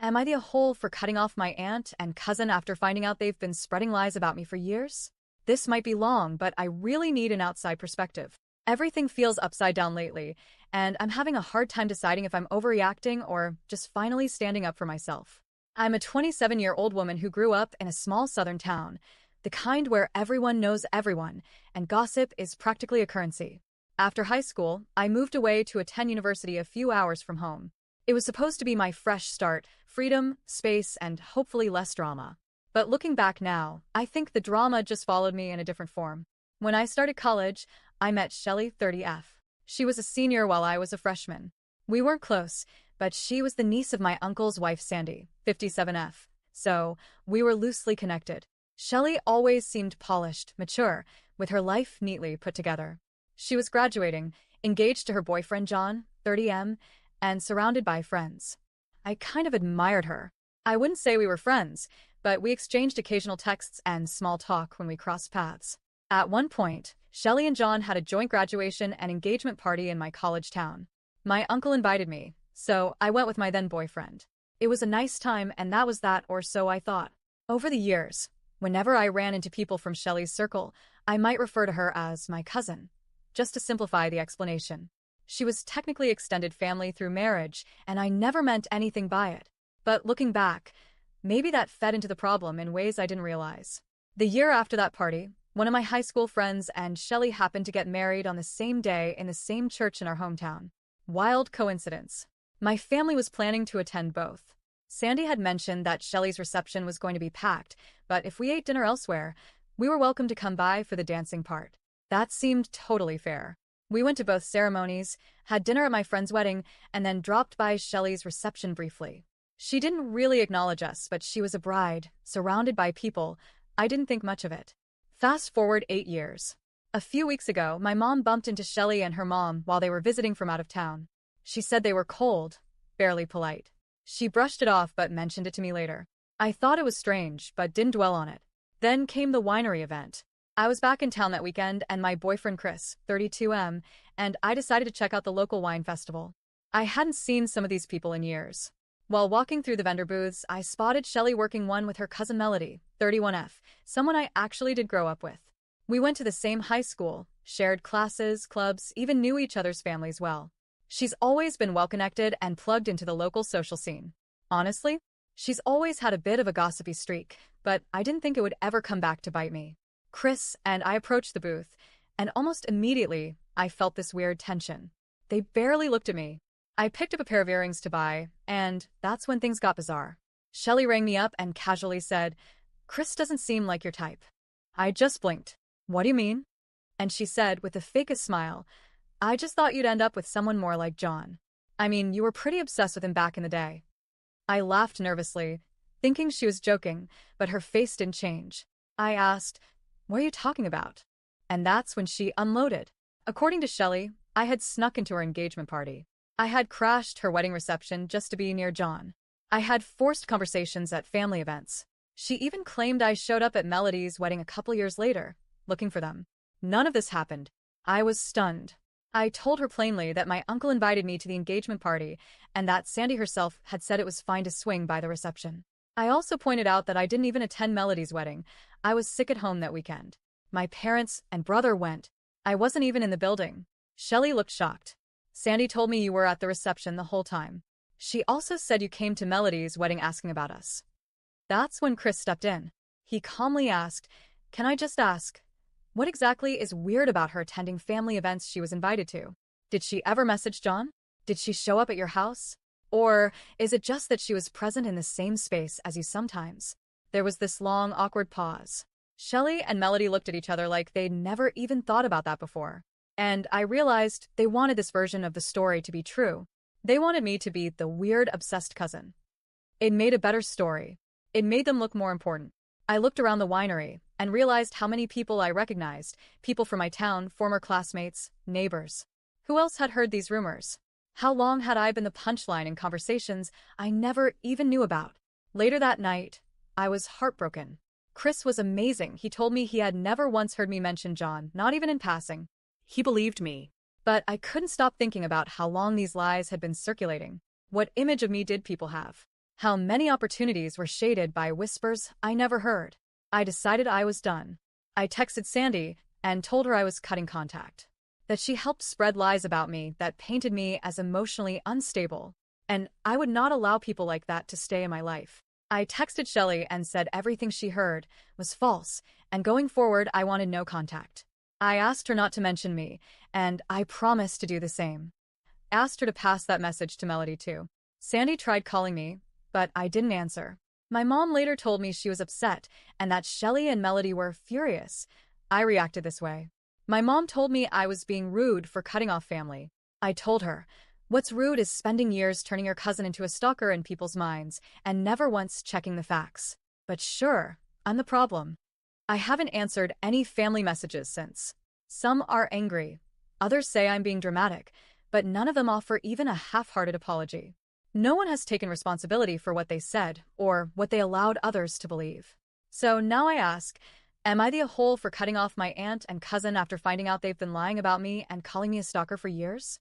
Am I the a-hole for cutting off my aunt and cousin after finding out they've been spreading lies about me for years? This might be long, but I really need an outside perspective. Everything feels upside down lately, and I'm having a hard time deciding if I'm overreacting or just finally standing up for myself. I'm a 27-year-old woman who grew up in a small southern town, the kind where everyone knows everyone, and gossip is practically a currency. After high school, I moved away to attend university a few hours from home. It was supposed to be my fresh start, freedom, space, and hopefully less drama. But looking back now, I think the drama just followed me in a different form. When I started college, I met Shelley, 30F. She was a senior while I was a freshman. We weren't close, but she was the niece of my uncle's wife Sandy, 57F. So, we were loosely connected. Shelley always seemed polished, mature, with her life neatly put together. She was graduating, engaged to her boyfriend John, 30M, and surrounded by friends. I kind of admired her. I wouldn't say we were friends, but we exchanged occasional texts and small talk when we crossed paths. At one point, Shelley and John had a joint graduation and engagement party in my college town. My uncle invited me, so I went with my then-boyfriend. It was a nice time, and that was that, or so I thought. Over the years, whenever I ran into people from Shelley's circle, I might refer to her as my cousin, just to simplify the explanation. She was technically extended family through marriage, and I never meant anything by it. But looking back, maybe that fed into the problem in ways I didn't realize. The year after that party, one of my high school friends and Shelley happened to get married on the same day in the same church in our hometown. Wild coincidence. My family was planning to attend both. Sandy had mentioned that Shelley's reception was going to be packed, but if we ate dinner elsewhere, we were welcome to come by for the dancing part. That seemed totally fair. We went to both ceremonies, had dinner at my friend's wedding, and then dropped by Shelley's reception briefly. She didn't really acknowledge us, but she was a bride, surrounded by people. I didn't think much of it. Fast forward 8 years. A few weeks ago, my mom bumped into Shelley and her mom while they were visiting from out of town. She said they were cold, barely polite. She brushed it off but mentioned it to me later. I thought it was strange, but didn't dwell on it. Then came the winery event. I was back in town that weekend, and my boyfriend Chris, 32M, and I decided to check out the local wine festival. I hadn't seen some of these people in years. While walking through the vendor booths, I spotted Shelley working one with her cousin Melody, 31F, someone I actually did grow up with. We went to the same high school, shared classes, clubs, even knew each other's families well. She's always been well-connected and plugged into the local social scene. Honestly, she's always had a bit of a gossipy streak, but I didn't think it would ever come back to bite me. Chris and I approached the booth, and almost immediately, I felt this weird tension. They barely looked at me. I picked up a pair of earrings to buy, and that's when things got bizarre. Shelley rang me up and casually said, "Chris doesn't seem like your type." I just blinked. "What do you mean?" And she said, with the fakest smile, "I just thought you'd end up with someone more like John. I mean, you were pretty obsessed with him back in the day." I laughed nervously, thinking she was joking, but her face didn't change. I asked, "What are you talking about?" And that's when she unloaded. According to Shelley, I had snuck into her engagement party. I had crashed her wedding reception just to be near John. I had forced conversations at family events. She even claimed I showed up at Melody's wedding a couple years later, looking for them. None of this happened. I was stunned. I told her plainly that my uncle invited me to the engagement party and that Sandy herself had said it was fine to swing by the reception. I also pointed out that I didn't even attend Melody's wedding. I was sick at home that weekend. My parents and brother went. I wasn't even in the building. Shelley looked shocked. "Sandy told me you were at the reception the whole time. She also said you came to Melody's wedding asking about us." That's when Chris stepped in. He calmly asked, "Can I just ask, what exactly is weird about her attending family events she was invited to? Did she ever message John? Did she show up at your house? Or is it just that she was present in the same space as you sometimes?" There was this long, awkward pause. Shelley and Melody looked at each other like they'd never even thought about that before. And I realized they wanted this version of the story to be true. They wanted me to be the weird, obsessed cousin. It made a better story. It made them look more important. I looked around the winery and realized how many people I recognized, people from my town, former classmates, neighbors. Who else had heard these rumors? How long had I been the punchline in conversations I never even knew about? Later that night, I was heartbroken. Chris was amazing. He told me he had never once heard me mention John, not even in passing. He believed me. But I couldn't stop thinking about how long these lies had been circulating. What image of me did people have? How many opportunities were shaded by whispers I never heard. I decided I was done. I texted Sandy and told her I was cutting contact. That she helped spread lies about me that painted me as emotionally unstable. And I would not allow people like that to stay in my life. I texted Shelley and said everything she heard was false, and going forward I wanted no contact. I asked her not to mention me, and I promised to do the same. Asked her to pass that message to Melody too. Sandy tried calling me, but I didn't answer. My mom later told me she was upset and that Shelley and Melody were furious. I reacted this way. My mom told me I was being rude for cutting off family. I told her, what's rude is spending years turning your cousin into a stalker in people's minds and never once checking the facts. But sure, I'm the problem. I haven't answered any family messages since. Some are angry. Others say I'm being dramatic, but none of them offer even a half-hearted apology. No one has taken responsibility for what they said or what they allowed others to believe. So now I ask, am I the a-hole for cutting off my aunt and cousin after finding out they've been lying about me and calling me a stalker for years?